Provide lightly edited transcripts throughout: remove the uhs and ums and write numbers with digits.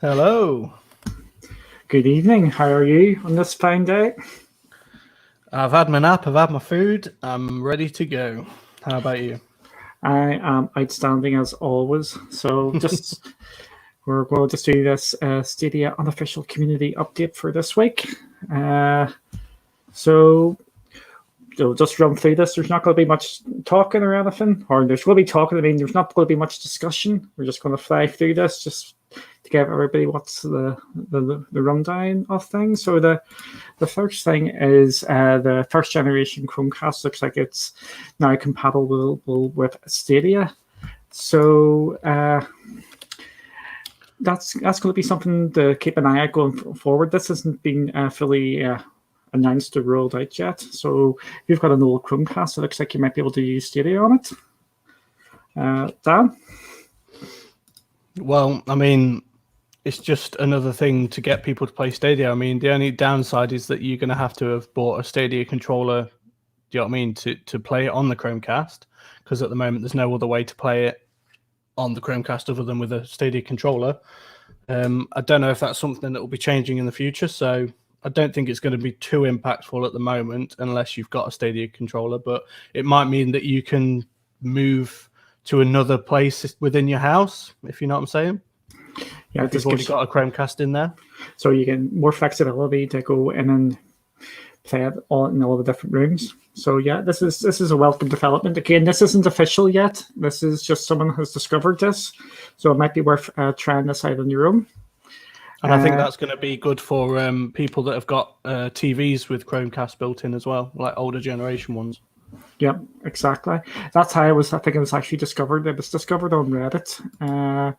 Hello. Good evening. How are you on this fine day? I've had my nap, I've had my food, I'm ready to go. How about you? I am outstanding as always. So we're going to do this Stadia Unofficial Community Update for this week. So just run through this. There's not going to be much talking or anything, or there's going to be talking. I mean, there's not going to be much discussion. We're just going to fly through this just to give everybody what's the rundown of things. So the first thing is the first generation Chromecast looks like it's now compatible with Stadia. So that's going to be something to keep an eye out going forward. This hasn't been fully announced or rolled out yet. So if you've got an old Chromecast, it looks like you might be able to use Stadia on it. Dan? Well, I mean, it's just another thing to get people to play Stadia. I mean, the only downside is that you're going to have to have bought a Stadia controller, do you know what I mean, to play it on the Chromecast, because at the moment there's no other way to play it on the Chromecast other than with a Stadia controller. I don't know if that's something that will be changing in the future, so I don't think it's going to be too impactful at the moment unless you've got a Stadia controller, but it might mean that you can move to another place within your house, if you know what I'm saying. Yeah, if you've already got a Chromecast in there. So you get more flexibility to go in and play it all in all the different rooms. So yeah, this is a welcome development. Again, this isn't official yet. This is just someone has discovered this. So it might be worth trying this out on your own. And I think that's going to be good for people that have got TVs with Chromecast built in as well, like older generation ones. Yeah, exactly. That's how I think it was actually discovered. It was discovered on Reddit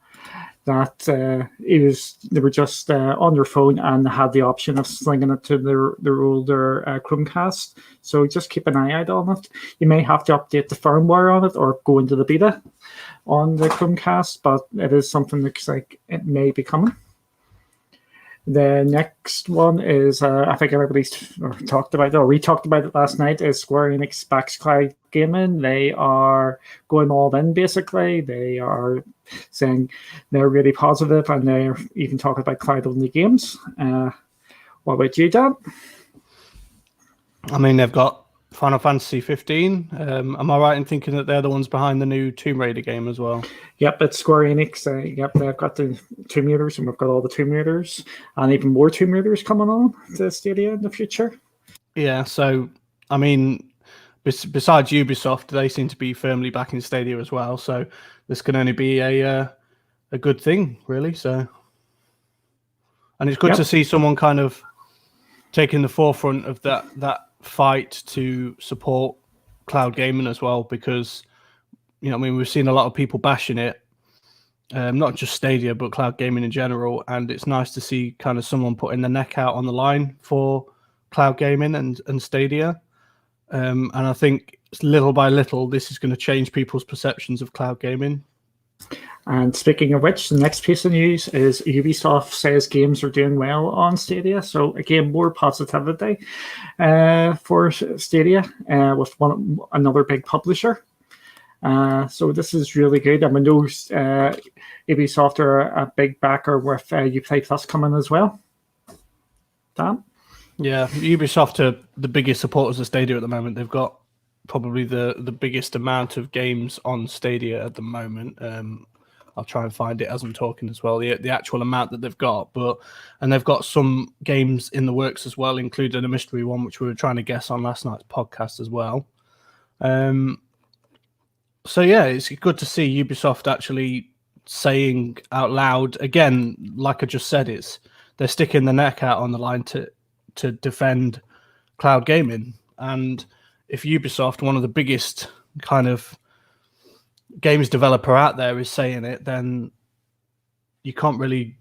that they were just on their phone and had the option of slinging it to their older Chromecast. So just keep an eye out on it. You may have to update the firmware on it or go into the beta on the Chromecast, but it is something that looks like it may be coming. The next one is, I think everybody's talked about it, or we talked about it last night, is Square Enix backs cloud gaming. They are going all in, basically. They are saying they're really positive, and they're even talking about cloud-only games. What about you, Dan? I mean, they've got Final Fantasy 15. Am I right in thinking that they're the ones behind the new Tomb Raider game as well? Yep, it's Square Enix. Yep, they've got the Tomb Raiders, and we've got all the Tomb Raiders, and even more Tomb Raiders coming on to Stadia in the future. Yeah, so, I mean, besides Ubisoft, they seem to be firmly backing Stadia as well, so this can only be a good thing, really. So, and it's good to see someone kind of taking the forefront of that fight to support cloud gaming as well, because I mean, we've seen a lot of people bashing it, not just Stadia but cloud gaming in general, and it's nice to see kind of someone putting their neck out on the line for cloud gaming and Stadia, and I think little by little this is going to change people's perceptions of cloud gaming. And speaking of which, the next piece of news is Ubisoft says games are doing well on Stadia. So again, more positivity for Stadia with another big publisher. So this is really good. I mean, those Ubisoft are a big backer with Uplay Plus coming as well. Dan? Yeah, Ubisoft are the biggest supporters of Stadia at the moment. They've got probably the biggest amount of games on Stadia at the moment. I'll try and find it as I'm talking as well, the actual amount that they've got. And they've got some games in the works as well, including a mystery one, which we were trying to guess on last night's podcast as well. So yeah, it's good to see Ubisoft actually saying out loud, again, like I just said, they're sticking the neck out on the line to defend cloud gaming. And if Ubisoft, one of the biggest kind of games developer out there, is saying it, then you can't really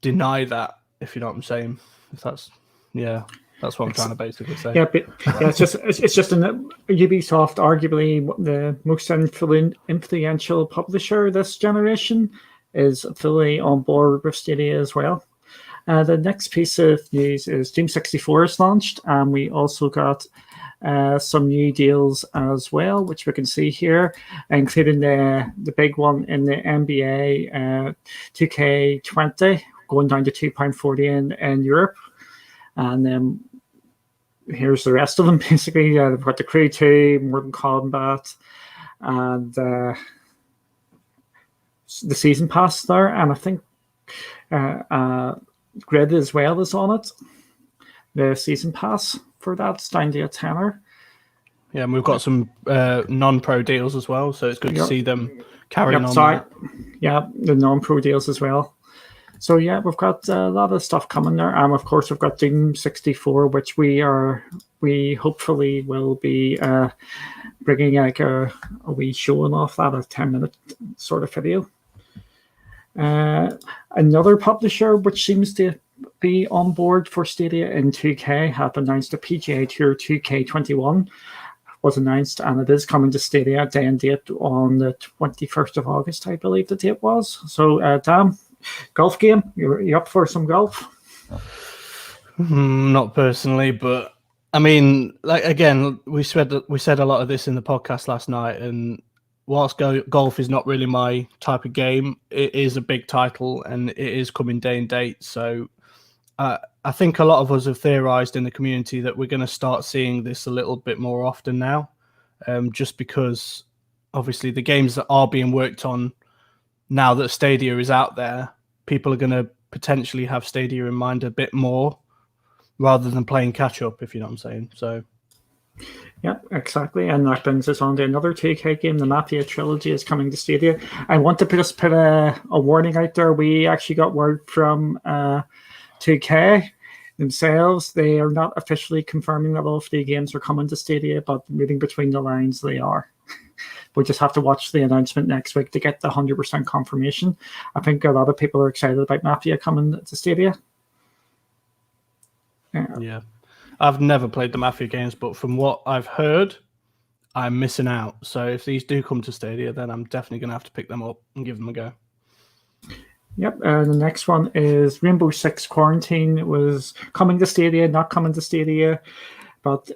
deny that, if you know what I'm saying. That's what I'm trying to basically say. Yeah, but it's just Ubisoft, arguably the most influential publisher this generation, is fully on board with Stadia as well. The next piece of news is Doom 64 is launched, and we also got some new deals as well, which we can see here, including the big one in the NBA 2K20, going down to £2.40 in Europe. And then here's the rest of them, basically. They've got the Crew 2, Mortal Kombat, and the Season Pass there. And I think Grid as well is on it. The Season Pass for that's down to a tenner. Yeah, and we've got some non-pro deals as well, so it's good to see them carrying on that. Yeah, the non-pro deals as well. So yeah, we've got a lot of stuff coming there, and of course we've got Doom 64, which we hopefully will be bringing like a wee showing off that, a 10-minute sort of video. Another publisher which seems to be on board for Stadia in 2K have announced the PGA Tour 2K21 was announced, and it is coming to Stadia day and date on the 21st of August, I believe the date was. So, Dan, golf game, you up for some golf? Not personally, but I mean, like again, we said a lot of this in the podcast last night, and whilst golf is not really my type of game, it is a big title and it is coming day and date. So I think a lot of us have theorized in the community that we're going to start seeing this a little bit more often now, just because obviously the games that are being worked on now that Stadia is out there, people are going to potentially have Stadia in mind a bit more rather than playing catch up, if you know what I'm saying. So. Yeah, exactly. And that brings us on to another 2K game. The Mafia Trilogy is coming to Stadia. I want to just put a warning out there. We actually got word from 2K themselves. They are not officially confirming that all 3 games are coming to Stadia, but reading between the lines, they are. We just have to watch the announcement next week to get the 100% confirmation. I think a lot of people are excited about Mafia coming to Stadia. Yeah. I've never played the Mafia games, but from what I've heard, I'm missing out. So if these do come to Stadia, then I'm definitely going to have to pick them up and give them a go. Yep, and the next one is Rainbow Six Quarantine was coming to Stadia, not coming to Stadia. But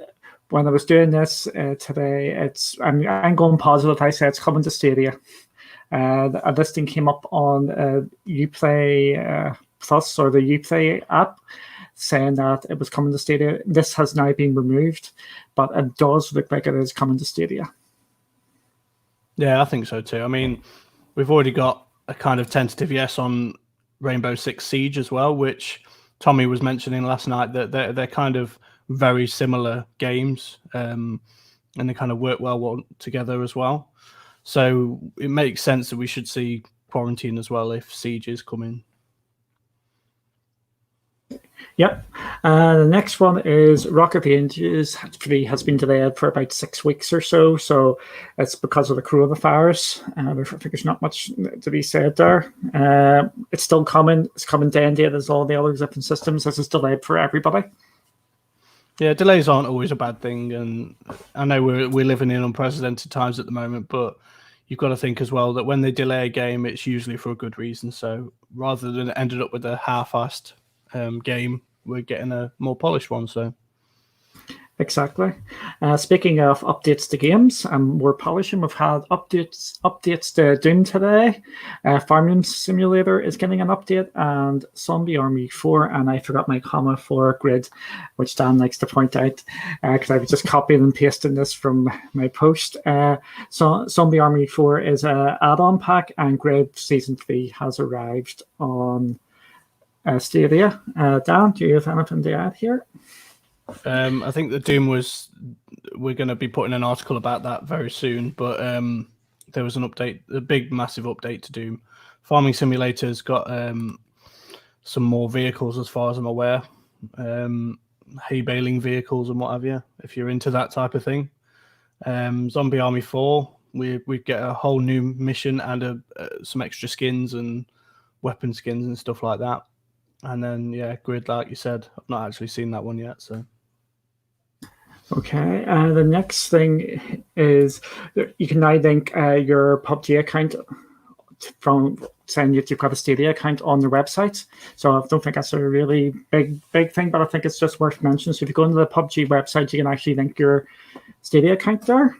when I was doing this today, I'm going positive. I said it's coming to Stadia. A listing came up on Uplay Plus or the Uplay app, saying that it was coming to Stadia. This has now been removed, but it does look like it is coming to Stadia. Yeah, I think so too. I mean, we've already got a kind of tentative yes on Rainbow Six Siege as well, which Tommy was mentioning last night, that they're kind of very similar games, and they kind of work well together as well. So it makes sense that we should see Quarantine as well if Siege is coming. Yep. The next one is Rock of Ages 3 has been delayed for about 6 weeks or so. So it's because of the coronavirus. I think there's not much to be said there. It's still coming. It's coming day and date as all the other different systems. This is delayed for everybody. Yeah, delays aren't always a bad thing. And I know we're living in unprecedented times at the moment, but you've got to think as well that when they delay a game, it's usually for a good reason. So rather than ended up with a half-assed game, we're getting a more polished one. So exactly. Speaking of updates to games and more polishing, we've had updates to Doom today. Farming Simulator is getting an update, and Zombie Army 4, and I forgot my comma for Grid, which Dan likes to point out because I was just copying and pasting this from my post. So Zombie Army 4 is an add-on pack, and Grid Season 3 has arrived on Stadia. Dan, do you have anything to add here? I think the Doom we're going to be putting an article about that very soon, but there was an update, a big, massive update to Doom. Farming Simulator's got some more vehicles as far as I'm aware, hay baling vehicles and what have you, if you're into that type of thing. Zombie Army 4, we get a whole new mission and some extra skins and weapon skins and stuff like that. And then, yeah, Grid, like you said, I've not actually seen that one yet. So, okay. The next thing is you can now link your PUBG account from saying you've got a Stadia account on their website. So I don't think that's a really big thing, but I think it's just worth mentioning. So if you go into the PUBG website, you can actually link your Stadia account there.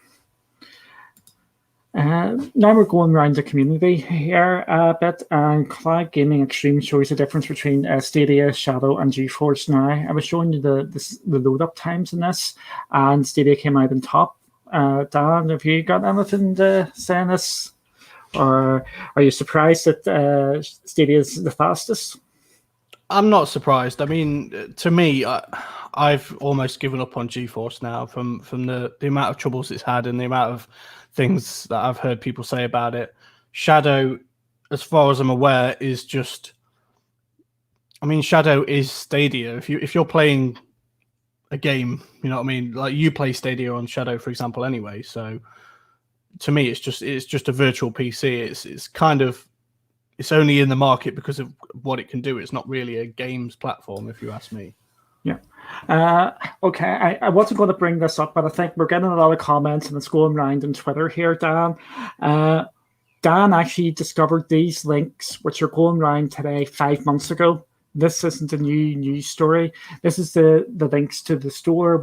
Now we're going around the community here a bit, and Cloud Gaming Xtreme shows the difference between Stadia, Shadow, and GeForce Now. I was showing you the load up times in this, and Stadia came out on top. Dan, have you got anything to say on this? Or are you surprised that Stadia is the fastest? I'm not surprised. I mean, to me, I've almost given up on GeForce now from the amount of troubles it's had and the amount of things that I've heard people say about it. Shadow, as far as I'm aware, is just. I mean, Shadow is Stadia. If you're playing a game, you know what I mean. Like you play Stadia on Shadow, for example, anyway. So to me, it's just a virtual PC. It's kind of. It's only in the market because of what it can do. It's not really a games platform, if you ask me. Yeah. Okay. I wasn't going to bring this up, but I think we're getting a lot of comments and it's going around on Twitter here, Dan. Dan actually discovered these links, which are going around today 5 months ago. This isn't a new news story. This is the links to the store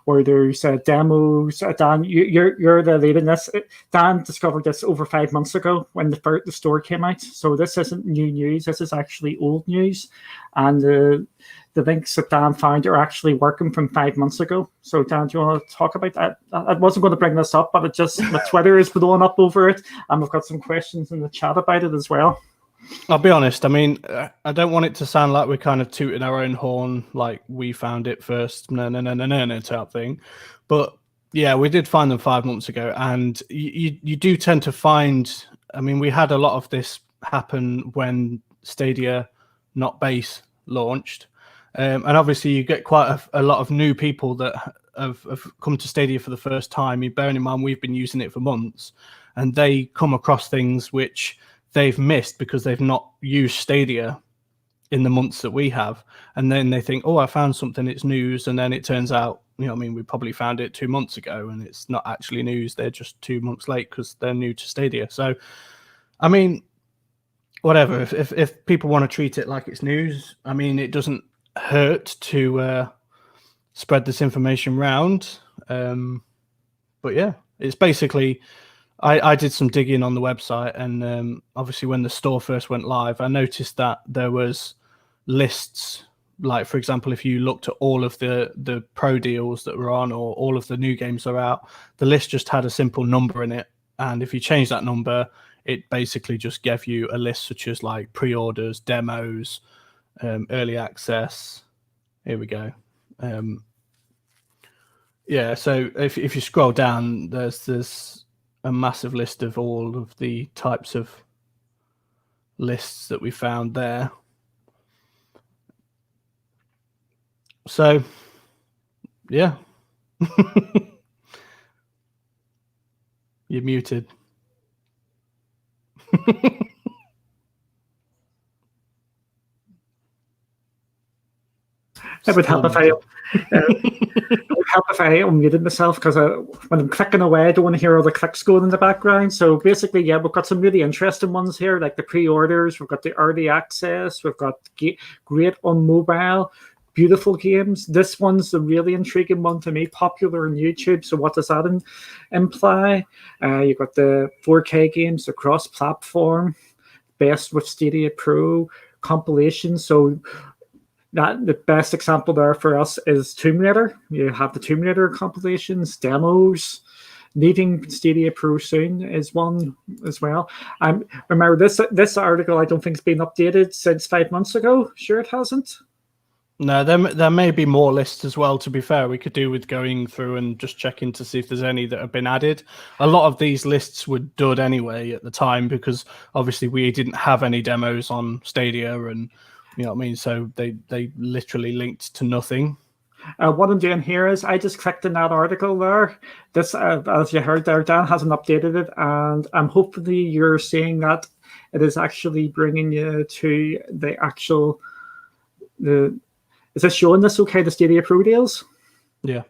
where there's demos. Dan, you're the lead in this. Dan discovered this over 5 months ago when the store came out. So this isn't new news. This is actually old news, and the links that Dan found are actually working from 5 months ago. So Dan, do you want to talk about that? I wasn't going to bring this up, but it just my Twitter is blowing up over it, and we've got some questions in the chat about it as well. I'll be honest. I mean, I don't want it to sound like we're kind of tooting our own horn, like we found it first, no type thing. But yeah, we did find them 5 months ago, and you do tend to find. I mean, we had a lot of this happen when Stadia, not Base, launched, and obviously you get quite a lot of new people that have come to Stadia for the first time. Bearing in mind we've been using it for months, and they come across things which they've missed because they've not used Stadia in the months that we have, and then they think, oh, I found something, it's news, and then it turns out, you know, I mean, we probably found it 2 months ago and it's not actually news. They're just 2 months late because they're new to Stadia. So I mean, whatever, if people want to treat it like it's news, I mean, it doesn't hurt to spread this information around, but yeah, it's basically I did some digging on the website, and obviously when the store first went live, I noticed that there was lists. Like, for example, if you looked at all of the pro deals that were on, or all of the new games that are out, the list just had a simple number in it. And if you change that number, it basically just gave you a list such as like pre-orders, demos, early access. Here we go. Yeah, so if you scroll down, there's a massive list of all of the types of lists that we found there. So, yeah. You're muted. It would help if I unmuted myself, because when I'm clicking away, I don't want to hear all the clicks going in the background. So basically, yeah, we've got some really interesting ones here, like the pre-orders. We've got the early access. We've got great on mobile, beautiful games. This one's a really intriguing one to me, popular on YouTube. So what does that imply? You've got the 4K games, the cross-platform, best with Stadia Pro compilation. So that the best example there for us is Tomb Raider. You have the Tomb Raider compilations, demos. Needing Stadia Pro soon is one as well. Remember this article, I don't think has been updated since 5 months ago. Sure, it hasn't. No, there may be more lists as well, to be fair. We could do with going through and just checking to see if there's any that have been added. A lot of these lists were dud anyway at the time, because obviously we didn't have any demos on Stadia, and you know what I mean? So they literally linked to nothing. What I'm doing here is I just clicked in that article there. This, as you heard there, Dan hasn't updated it, and hopefully you're seeing that it is actually bringing you to the actual... Is this showing this okay, the Stadia Pro deals? Yeah.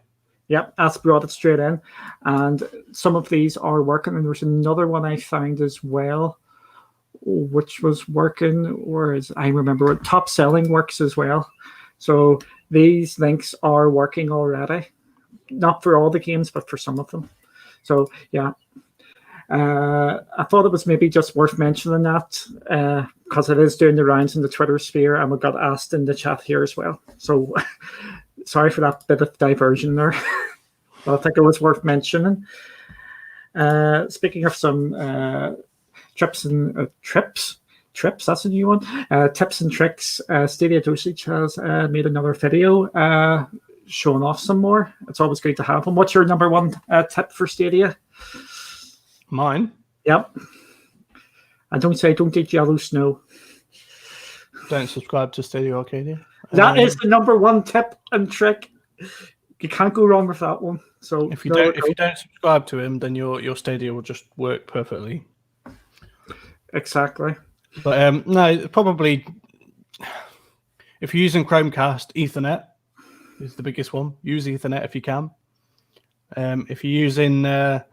Yep, that's brought it straight in. And some of these are working, and there's another one I found as well, which was working, whereas I remember top selling works as well. So these links are working already. Not for all the games, but for some of them. So yeah. I thought it was maybe just worth mentioning that because it is doing the rounds in the Twitter sphere, and we got asked in the chat here as well. So sorry for that bit of diversion there. But I think it was worth mentioning. Speaking of some trips, that's a new one. Tips and tricks. Stadia Dosage has made another video showing off some more. It's always great to have them. What's your number one tip for Stadia? Mine? Yep. And don't eat yellow snow. Don't subscribe to Stadia Arcadia. That is the number one tip and trick. You can't go wrong with that one. So if you don't subscribe to him, then your Stadia will just work perfectly. Exactly. But no, probably if you're using Chromecast, Ethernet is the biggest one. Use Ethernet if you can. If you're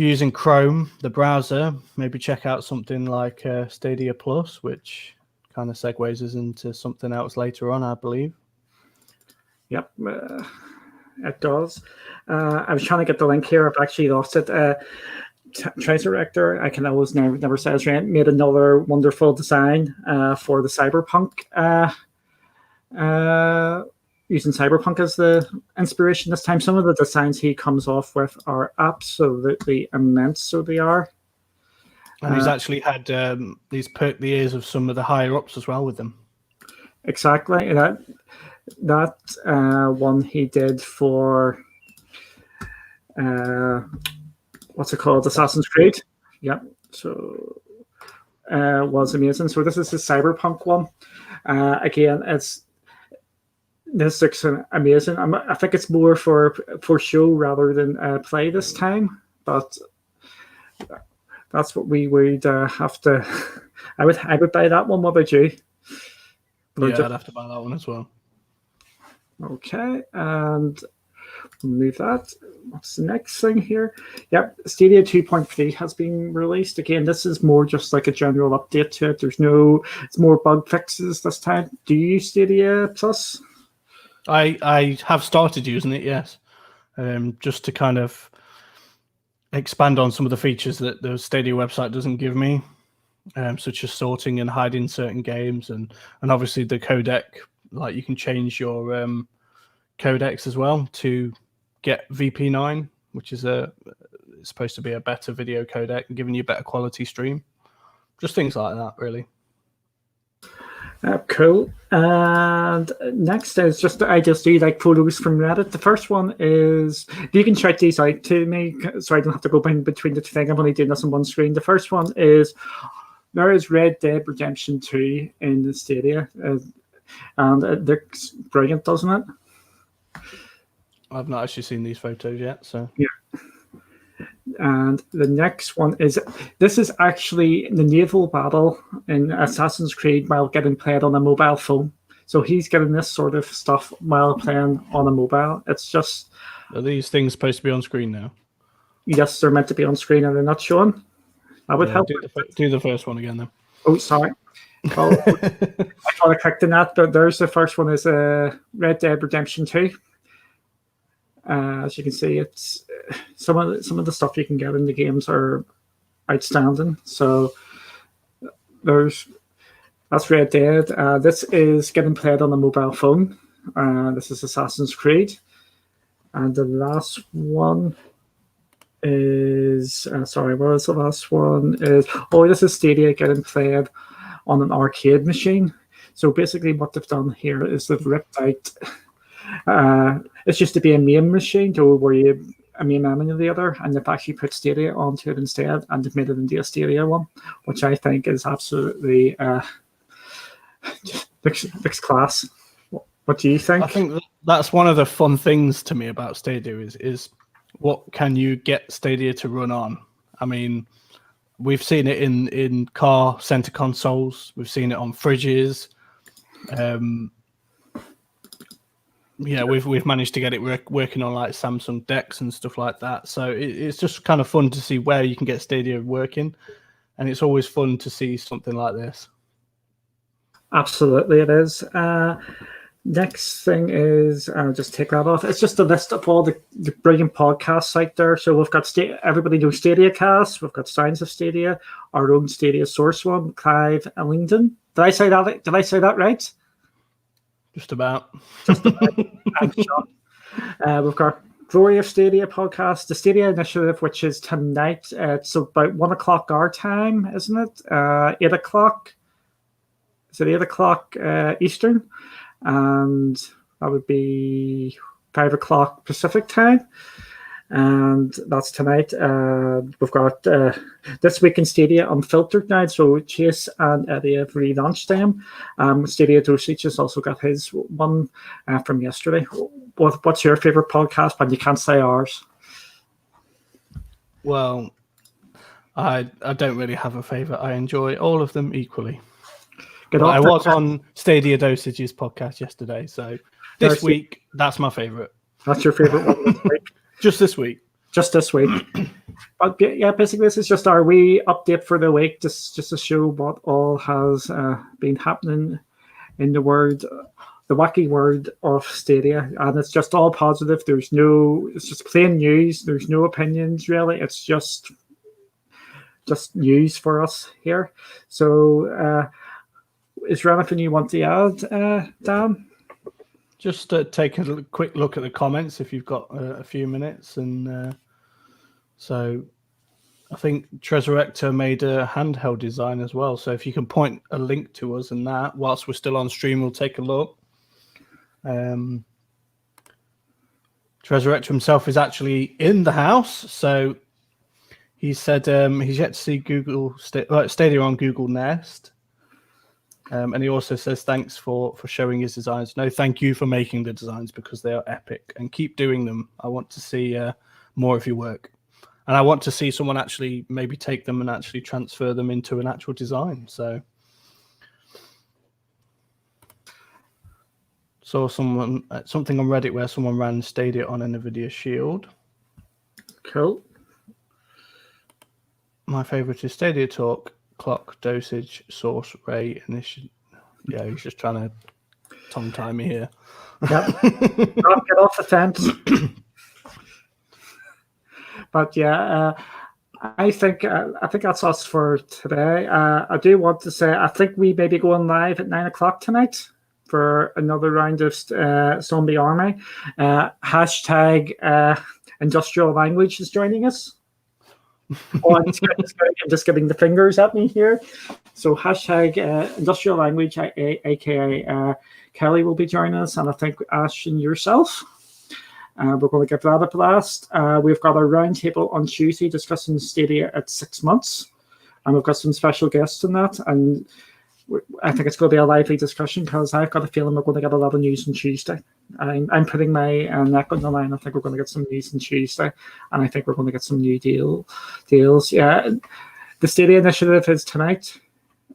using Chrome, the browser, maybe check out something like Stadia Plus, which kind of segues us into something else later on, I believe. Yep, it does. I was trying to get the link here. I've actually lost it. Tracer I can always never say his name, made another wonderful design for the Cyberpunk. Using Cyberpunk as the inspiration this time. Some of the designs he comes off with are absolutely immense, so they are. And he's actually had he's perked the ears of some of the higher ups as well with them. Exactly. That one he did for what's it called? Assassin's Creed. Yep. So was amazing. So this is the Cyberpunk one. Again, this looks amazing. I think it's more for show rather than play this time, but that's what we would have to. I would buy that one. What about you? Yeah, I'd have to buy that one as well. Okay, and move that. What's the next thing here? Yep, Stadia 2.3 has been released. Again, this is more just like a general update to it. It's more bug fixes this time. Do you use Stadia Plus? I have started using it, yes, just to kind of expand on some of the features that the Stadia website doesn't give me, such as sorting and hiding certain games, and obviously the codec. Like you can change your codecs as well to get VP9, which is it's supposed to be a better video codec and giving you a better quality stream. Just things like that, really. Cool. And next is I just do like photos from Reddit. The first one is, you can shout these out to me so I don't have to go between the thing. I'm only doing this on one screen. The first one is, there is Red Dead Redemption 2 in the Stadia. And it looks brilliant, doesn't it? I've not actually seen these photos yet, so yeah. And the next one is, this is actually the naval battle in Assassin's Creed while getting played on a mobile phone. So he's getting this sort of stuff while playing on a mobile. It's just... Are these things supposed to be on screen now? Yes, they're meant to be on screen and they're not showing. I would help. Do the first one again then. Oh, sorry. Well, I thought I clicked on that, but there's the first one is Red Dead Redemption 2. As you can see, it's some of the stuff you can get in the games are outstanding. So that's Red Dead. This is getting played on a mobile phone. This is Assassin's Creed, and the last one is sorry, what was the last one? This is Stadia getting played on an arcade machine. So basically, what they've done here is they've ripped out. It's just to be a MAME machine, to where you a MAME emulator, and they've actually put Stadia onto it instead, and they've made it into a Stadia one, which I think is absolutely looks class. What do you think? I think that's one of the fun things to me about Stadia is what can you get Stadia to run on? I mean, we've seen it in car center consoles. We've seen it on fridges. Yeah, we've managed to get it working on like Samsung decks and stuff like that. So it's just kind of fun to see where you can get Stadia working, and it's always fun to see something like this. Absolutely, it is. Next thing is, just take that off. It's just a list of all the brilliant podcasts out there. So we've got everybody knows Stadia Cast. We've got Signs of Stadia, our own Stadia Source one, Clive Ellington. Did I say that right? Just about. Just about. Thanks, Sean. We've got Glory of Stadia podcast, the Stadia Initiative, which is tonight. It's about 1:00 our time, isn't it? 8:00. Is it 8:00 Eastern? And that would be 5:00 Pacific time, and that's tonight. We've got This Week in Stadia Unfiltered now, so Chase and Eddie have relaunched them. Stadia Dosage has also got his one from yesterday. What's your favorite podcast? But you can't say ours. Well, I don't really have a favorite. I enjoy all of them equally. I was on Stadia Dosage's podcast yesterday, so this week, that's my favorite. That's your favorite one this week? Just this week. Just this week. But yeah, basically, this is just our wee update for the week, just to show what all has been happening in the wacky world of Stadia. And it's just all positive. It's just plain news. There's no opinions, really. It's just news for us here. So, is there anything you want to add, Dan? Just take a quick look at the comments if you've got a few minutes. And so I think Tresurector made a handheld design as well. So if you can point a link to us and that, whilst we're still on stream, we'll take a look. Tresurector himself is actually in the house. So he said he's yet to see Stadia on Google Nest. And he also says thanks for showing his designs. No, thank you for making the designs because they are epic, and keep doing them. I want to see more of your work, and I want to see someone actually maybe take them and actually transfer them into an actual design. So saw something on Reddit where someone ran Stadia on a NVIDIA Shield. Cool. My favorite is Stadia Talk, Clock, Dosage, Source, Ray, Initiative. Yeah, he's just trying to tongue tie me here. Yep. Get off the fence. But yeah, I think that's us for today. I do want to say I think we may be going live at 9:00 tonight for another round of Zombie Army. # Industrial Language is joining us. Oh, I'm just getting the fingers at me here. So # Industrial Language, aka Kelly, will be joining us, and I think Ash and yourself. We're going to give that a blast. We've got our roundtable on Tuesday discussing Stadia at 6 months, and we've got some special guests in that. And I think it's going to be a lively discussion because I've got a feeling we're going to get a lot of news on Tuesday. I'm putting my neck on the line. I think we're going to get some news on Tuesday, and I think we're going to get some new deals. Yeah, the Stadia Initiative is tonight,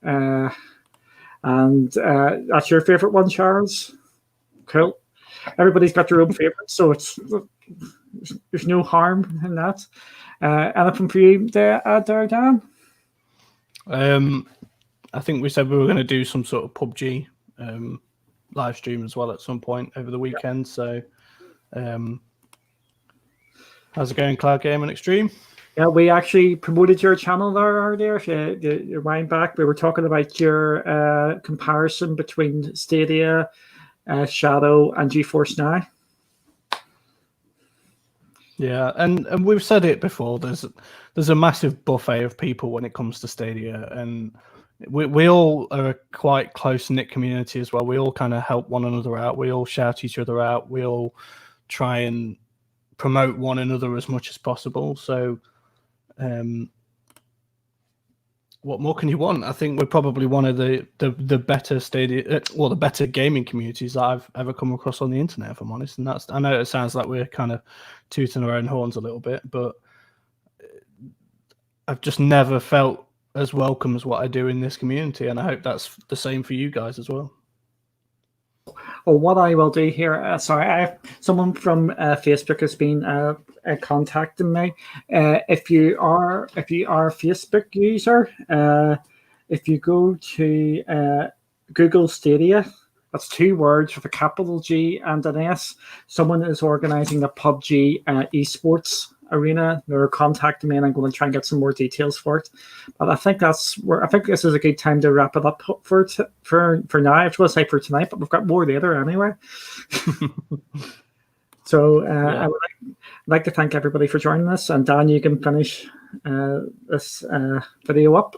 and that's your favorite one, Charles. Cool. Everybody's got their own favorite, so there's no harm in that. Anything for you there, Dan? I think we said we were going to do some sort of PUBG live stream as well at some point over the weekend. So, how's it going, Cloud Gaming Xtreme? Yeah, we actually promoted your channel there earlier. If you wind back, we were talking about your comparison between Stadia, Shadow, and Geforce Now. Yeah, and we've said it before. There's a massive buffet of people when it comes to Stadia, and we all are a quite close-knit community as well. We all kind of help one another out. We all shout each other out. We all try and promote one another as much as possible. So what more can you want? I think we're probably one of the better Stadia, the better gaming communities that I've ever come across on the internet, if I'm honest. And I know it sounds like we're kind of tooting our own horns a little bit, but I've just never felt as welcome as what I do in this community, and I hope that's the same for you guys as well. Well, what I will do here, someone from Facebook has been contacting me. If you are a Facebook user, if you go to Google Stadia That's 2 words with a capital G and an S. Someone is organizing a PUBG esports arena. They're contacting me, and I'm going to try and get some more details for it. But I think I think this is a good time to wrap it up for now. I was going to say for tonight, but we've got more later anyway. So I would like to thank everybody for joining us. And Dan, you can finish this video up.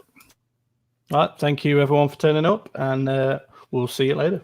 All right. Thank you, everyone, for turning up, and we'll see you later.